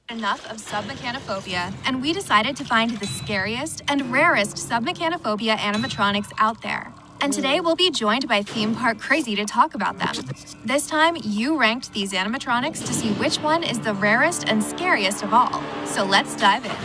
Enough of submechanophobia, and we decided to find the scariest and rarest submechanophobia animatronics out there. And today we'll be joined by Theme Park Crazy to talk about them. This time, you ranked these animatronics to see which one is the rarest and scariest of all. So let's dive in.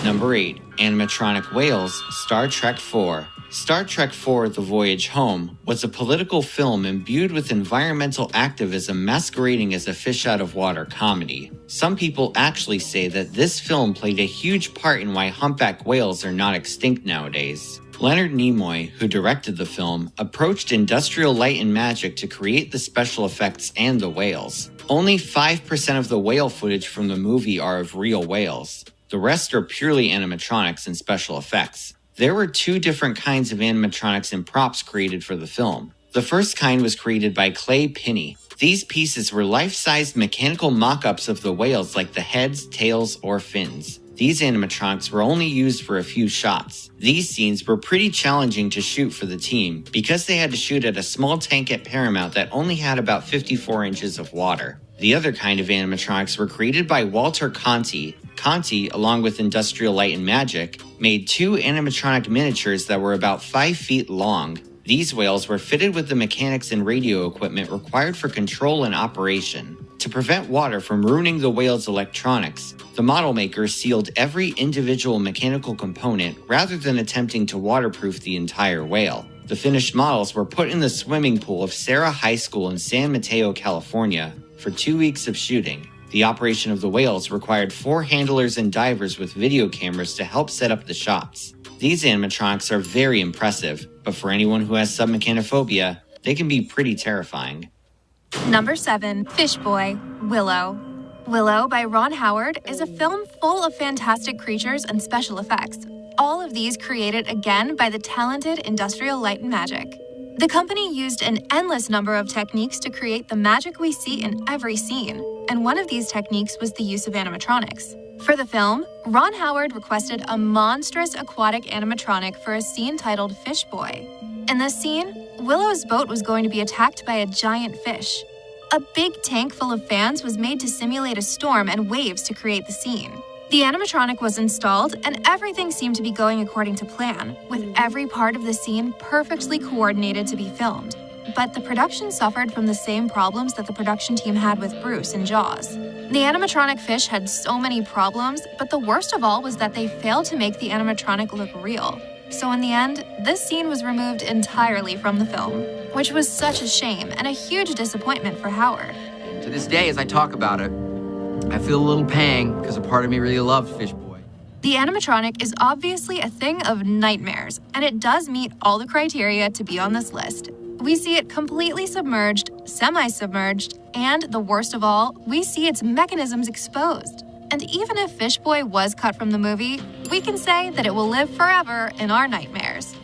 Number 8. Animatronic Whales, Star Trek IV. Star Trek IV: The Voyage Home was a political film imbued with environmental activism masquerading as a fish-out-of-water comedy. Some people actually say that this film played a huge part in why humpback whales are not extinct nowadays. Leonard Nimoy, who directed the film, approached Industrial Light and Magic to create the special effects and the whales. Only 5% of the whale footage from the movie are of real whales. The rest are purely animatronics and special effects. There were 2 different kinds of animatronics and props created for the film. The first kind was created by Clay Pinney. These pieces were life-sized mechanical mock-ups of the whales like the heads, tails, or fins. These animatronics were only used for a few shots. These scenes were pretty challenging to shoot for the team because they had to shoot at a small tank at Paramount that only had about 54 inches of water. The other kind of animatronics were created by Walter Conti. Conti, along with Industrial Light and Magic, made 2 animatronic miniatures that were about 5 feet long. These whales were fitted with the mechanics and radio equipment required for control and operation. To prevent water from ruining the whale's electronics, the model maker sealed every individual mechanical component rather than attempting to waterproof the entire whale. The finished models were put in the swimming pool of Serra High School in San Mateo, California, for 2 weeks of shooting. The operation of the whales required 4 handlers and divers with video cameras to help set up the shots. These animatronics are very impressive, but for anyone who has submechanophobia, they can be pretty terrifying. Number 7. Fish Boy, Willow. Willow by Ron Howard is a film full of fantastic creatures and special effects. All of these created again by the talented Industrial Light and Magic. The company used an endless number of techniques to create the magic we see in every scene, and one of these techniques was the use of animatronics. For the film, Ron Howard requested a monstrous aquatic animatronic for a scene titled Fish Boy. In this scene, Willow's boat was going to be attacked by a giant fish. A big tank full of fans was made to simulate a storm and waves to create the scene. The animatronic was installed, and everything seemed to be going according to plan, with every part of the scene perfectly coordinated to be filmed. But the production suffered from the same problems that the production team had with Bruce in Jaws. The animatronic fish had so many problems, but the worst of all was that they failed to make the animatronic look real. So in the end, this scene was removed entirely from the film, which was such a shame and a huge disappointment for Howard. To this day, as I talk about it, I feel a little pang because a part of me really loves Fish Boy. The animatronic is obviously a thing of nightmares, and it does meet all the criteria to be on this list. We see it completely submerged, semi-submerged, and the worst of all, we see its mechanisms exposed. And even if Fish Boy was cut from the movie, we can say that it will live forever in our nightmares.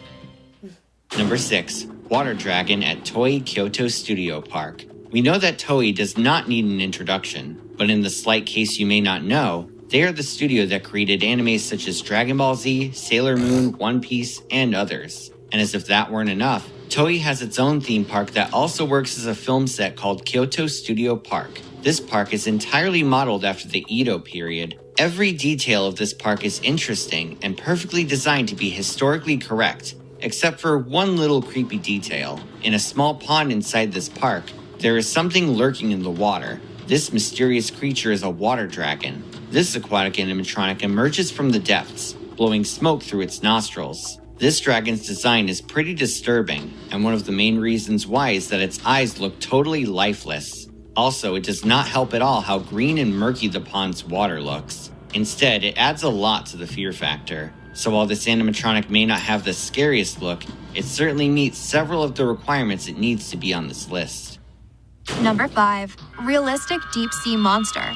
Number 6. Water Dragon at Toei Kyoto Studio Park. We know that Toei does not need an introduction, but in the slight case you may not know, they are the studio that created animes such as Dragon Ball Z, Sailor Moon, One Piece, and others. And as if that weren't enough, Toei has its own theme park that also works as a film set called Kyoto Studio Park. This park is entirely modeled after the Edo period. Every detail of this park is interesting and perfectly designed to be historically correct, except for one little creepy detail. In a small pond inside this park, there is something lurking in the water. This mysterious creature is a water dragon. This aquatic animatronic emerges from the depths, blowing smoke through its nostrils. This dragon's design is pretty disturbing, and one of the main reasons why is that its eyes look totally lifeless. Also, it does not help at all how green and murky the pond's water looks. Instead, it adds a lot to the fear factor. So while this animatronic may not have the scariest look, it certainly meets several of the requirements it needs to be on this list. Number 5. Realistic Deep Sea Monster.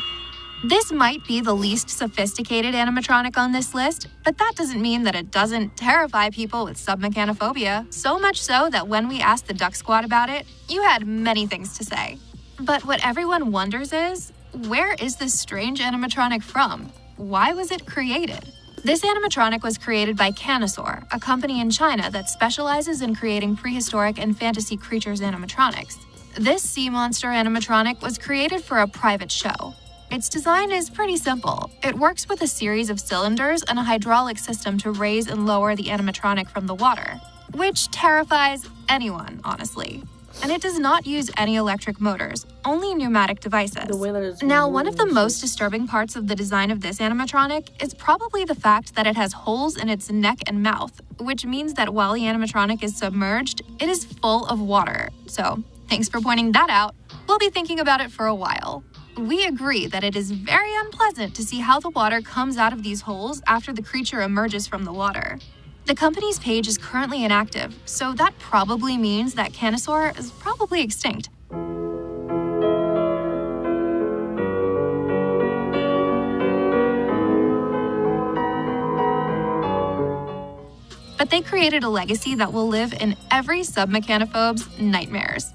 This might be the least sophisticated animatronic on this list, but that doesn't mean that it doesn't terrify people with submechanophobia, so much so that when we asked the Duck Squad about it, you had many things to say. But what everyone wonders is, where is this strange animatronic from? Why was it created? This animatronic was created by Canosaur, a company in China that specializes in creating prehistoric and fantasy creatures animatronics. This sea monster animatronic was created for a private show. Its design is pretty simple. It works with a series of cylinders and a hydraulic system to raise and lower the animatronic from the water, which terrifies anyone, honestly. And it does not use any electric motors, only pneumatic devices. Now, one of the most disturbing parts of the design of this animatronic is probably the fact that it has holes in its neck and mouth, which means that while the animatronic is submerged, it is full of water. So, thanks for pointing that out. We'll be thinking about it for a while. We agree that it is very unpleasant to see how the water comes out of these holes after the creature emerges from the water. The company's page is currently inactive, so that probably means that Canosaur is probably extinct. But they created a legacy that will live in every submechanophobe's nightmares.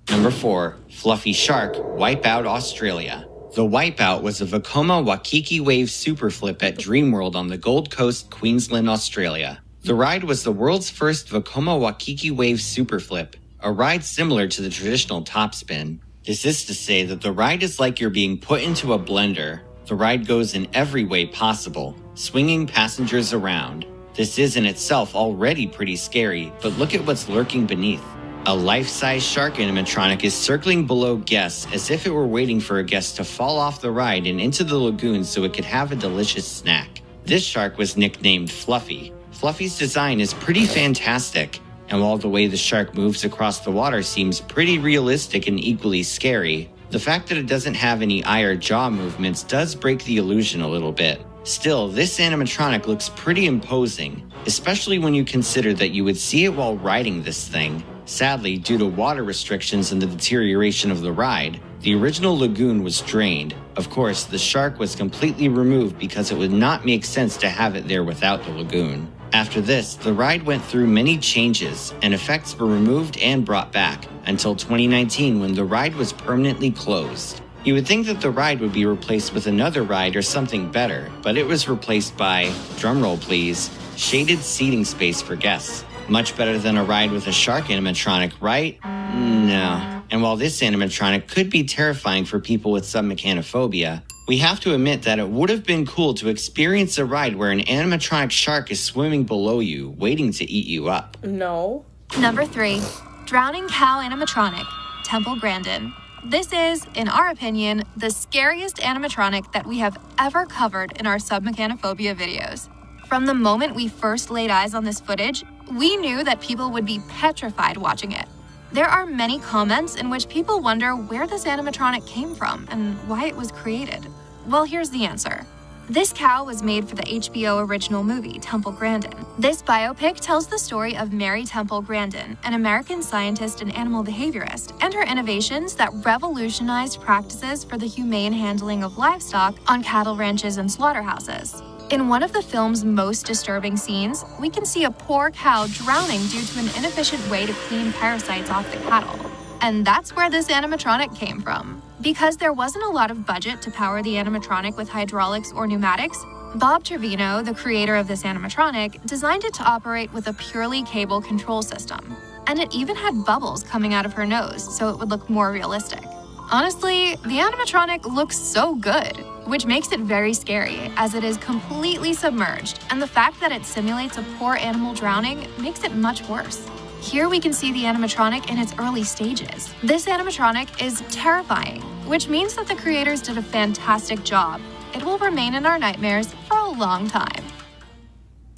Number 4. Fluffy Shark Wipeout Australia. The Wipeout was a Vekoma Waikiki Wave Superflip at Dreamworld on the Gold Coast, Queensland, Australia. The ride was the world's first Vekoma Waikiki Wave Superflip, a ride similar to the traditional topspin. This is to say that the ride is like you're being put into a blender. The ride goes in every way possible, swinging passengers around. This is in itself already pretty scary, but look at what's lurking beneath. A life-size shark animatronic is circling below guests as if it were waiting for a guest to fall off the ride and into the lagoon so it could have a delicious snack. This shark was nicknamed Fluffy. Fluffy's design is pretty fantastic, and while the way the shark moves across the water seems pretty realistic and equally scary, the fact that it doesn't have any eye or jaw movements does break the illusion a little bit. Still, this animatronic looks pretty imposing, especially when you consider that you would see it while riding this thing. Sadly, due to water restrictions and the deterioration of the ride, the original lagoon was drained. Of course, the shark was completely removed because it would not make sense to have it there without the lagoon. After this, the ride went through many changes, and effects were removed and brought back, until 2019 when the ride was permanently closed. You would think that the ride would be replaced with another ride or something better, but it was replaced by, drumroll please, shaded seating space for guests. Much better than a ride with a shark animatronic, right? No. And while this animatronic could be terrifying for people with submechanophobia, we have to admit that it would have been cool to experience a ride where an animatronic shark is swimming below you, waiting to eat you up. No. Number 3. Drowning Cow Animatronic, Temple Grandin. This is, in our opinion, the scariest animatronic that we have ever covered in our submechanophobia videos. From the moment we first laid eyes on this footage, we knew that people would be petrified watching it. There are many comments in which people wonder where this animatronic came from and why it was created. Well, here's the answer. This cow was made for the HBO original movie, Temple Grandin. This biopic tells the story of Mary Temple Grandin, an American scientist and animal behaviorist, and her innovations that revolutionized practices for the humane handling of livestock on cattle ranches and slaughterhouses. In one of the film's most disturbing scenes, we can see a poor cow drowning due to an inefficient way to clean parasites off the cattle. And that's where this animatronic came from. Because there wasn't a lot of budget to power the animatronic with hydraulics or pneumatics, Bob Trevino, the creator of this animatronic, designed it to operate with a purely cable control system. And it even had bubbles coming out of her nose, so it would look more realistic. Honestly, the animatronic looks so good, which makes it very scary, as it is completely submerged, and the fact that it simulates a poor animal drowning makes it much worse. Here we can see the animatronic in its early stages. This animatronic is terrifying, which means that the creators did a fantastic job. It will remain in our nightmares for a long time.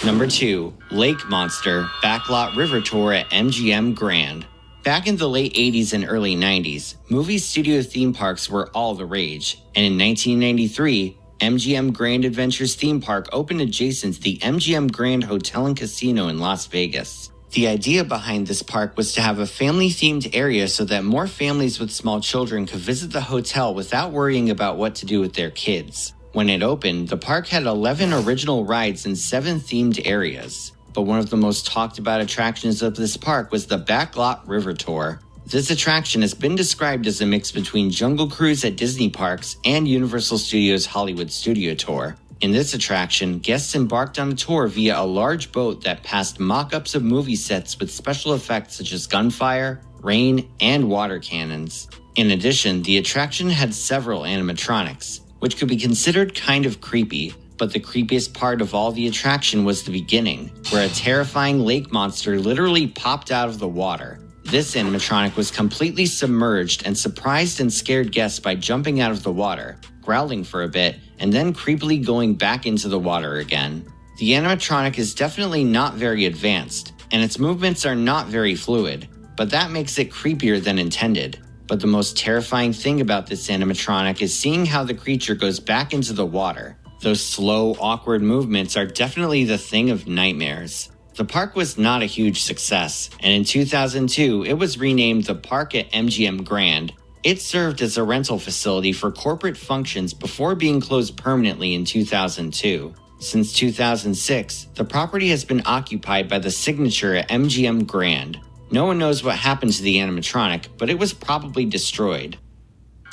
Number 2. Lake Monster Backlot River Tour at MGM Grand. Back in the late 80s and early 90s, movie studio theme parks were all the rage, and in 1993, MGM Grand Adventures theme park opened adjacent to the MGM Grand Hotel and Casino in Las Vegas. The idea behind this park was to have a family-themed area so that more families with small children could visit the hotel without worrying about what to do with their kids. When it opened, the park had 11 original rides in 7 themed areas. But one of the most talked about attractions of this park was the Backlot River Tour. This attraction has been described as a mix between Jungle Cruise at Disney parks and Universal Studios Hollywood Studio Tour. In this attraction, guests embarked on a tour via a large boat that passed mock-ups of movie sets with special effects such as gunfire, rain, and water cannons. In addition, the attraction had several animatronics, which could be considered kind of creepy, but the creepiest part of all the attraction was the beginning, where a terrifying lake monster literally popped out of the water. This animatronic was completely submerged and surprised and scared guests by jumping out of the water, growling for a bit, and then creepily going back into the water again. The animatronic is definitely not very advanced, and its movements are not very fluid, but that makes it creepier than intended. But the most terrifying thing about this animatronic is seeing how the creature goes back into the water. Those slow, awkward movements are definitely the thing of nightmares. The park was not a huge success, and in 2002, it was renamed the Park at MGM Grand. It served as a rental facility for corporate functions before being closed permanently in 2002. Since 2006, the property has been occupied by the Signature at MGM Grand. No one knows what happened to the animatronic, but it was probably destroyed.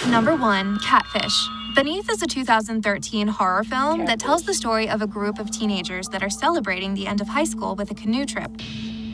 Number 1. Catfish. Beneath is a 2013 horror film that tells the story of a group of teenagers that are celebrating the end of high school with a canoe trip,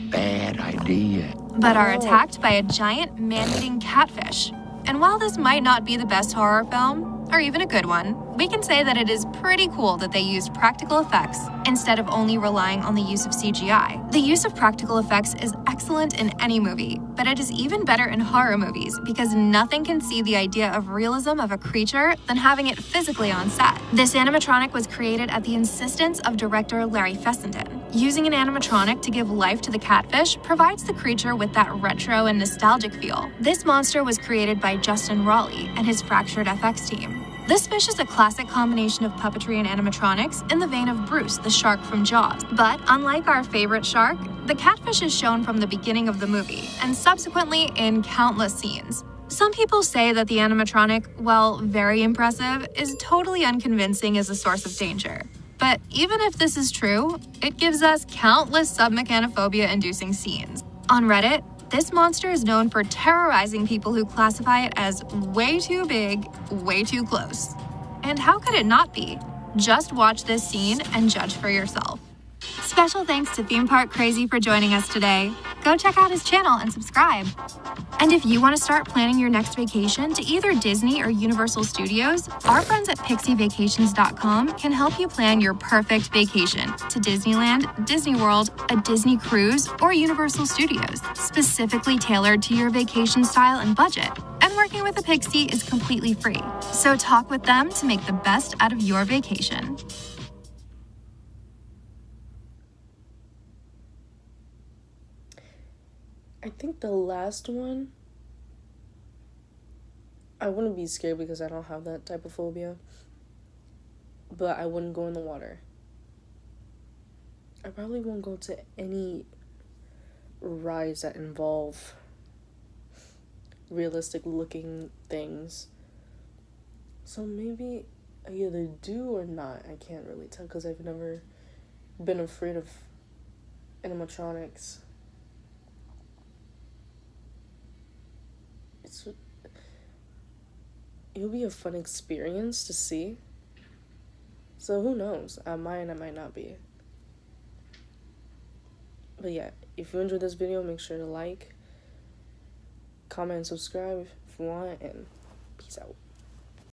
Bad idea. but are attacked by a giant man-eating catfish. And while this might not be the best horror film, or even a good one, we can say that it is pretty cool that they used practical effects instead of only relying on the use of CGI. The use of practical effects is excellent in any movie, but it is even better in horror movies because nothing can see the idea of realism of a creature than having it physically on set. This animatronic was created at the insistence of director Larry Fessenden. Using an animatronic to give life to the catfish provides the creature with that retro and nostalgic feel. This monster was created by Justin Raleigh and his Fractured FX team. This fish is a classic combination of puppetry and animatronics in the vein of Bruce, the shark from Jaws. But unlike our favorite shark, the catfish is shown from the beginning of the movie and subsequently in countless scenes. Some people say that the animatronic, while very impressive, is totally unconvincing as a source of danger. But even if this is true, it gives us countless submechanophobia-inducing scenes. On Reddit, this monster is known for terrorizing people who classify it as way too big, way too close. And how could it not be? Just watch this scene and judge for yourself. Special thanks to Theme Park Crazy for joining us today. Go check out his channel and subscribe. And if you want to start planning your next vacation to either Disney or Universal Studios, our friends at pixievacations.com can help you plan your perfect vacation to Disneyland, Disney World, a Disney cruise, or Universal Studios, specifically tailored to your vacation style and budget. And working with a Pixie is completely free. So talk with them to make the best out of your vacation. I think the last one, I wouldn't be scared because I don't have that type of phobia, but I wouldn't go in the water. I probably won't go to any rides that involve realistic looking things. So maybe I either do or not. I can't really tell because I've never been afraid of animatronics. It'll be a fun experience to see. So who knows? I might not be. But yeah, if you enjoyed this video, make sure to like, comment, and subscribe if you want, and peace out.